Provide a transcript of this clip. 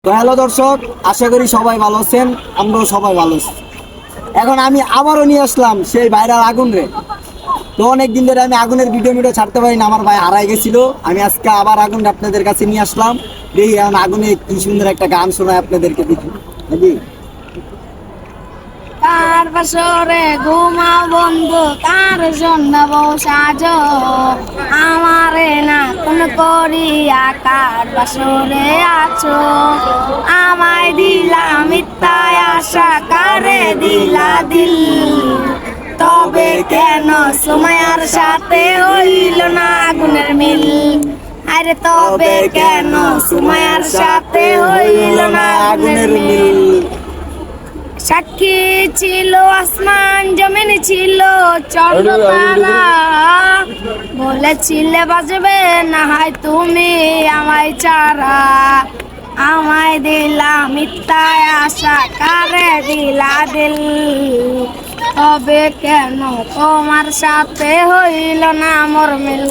তো হ্যালো দর্শক, আশা করি সবাই ভালো আছেন, আমরাও সবাই ভালো আছি। এখন আমি আবারও নিয়ে আসলাম সেই ভাইরাল আগুন রে। তো অনেকদিন ধরে আমি আগুনের ভিডিও ছাড়তে পারি না, আমার ভাই হারাই গেছিল। আমি আজকে আবার আগুন আপনাদের কাছে নিয়ে আসলাম। দেখি এখন আগুনে কি সুন্দর একটা গান শোনায় আপনাদেরকে, দেখি নাকি। কার বাসরে ঘুমাও বন্ধু, কার জন্য বসাজ আমারে না কোন করিয়া কার বাসরে আছো। আমায় দিলা মিথ্যায় আশা, কারে দিলা দিল। তবে কেন সময়ের সাথে হইল না আগুনের মিল। আরে তবে কেন সময়ের সাথে হইল না আগুনের মিল। সাক্ষী ছিল আসমান জমিন, ছিল চন্দ্র তারা। বলেছিলে বাজবে না হয় তুমি আমায় ছাড়া। আমায় দিলা মিথ্যায় আশা, কারে দিলা দিল। তবে কেন তোমার সাথে হইল না মোর মিল।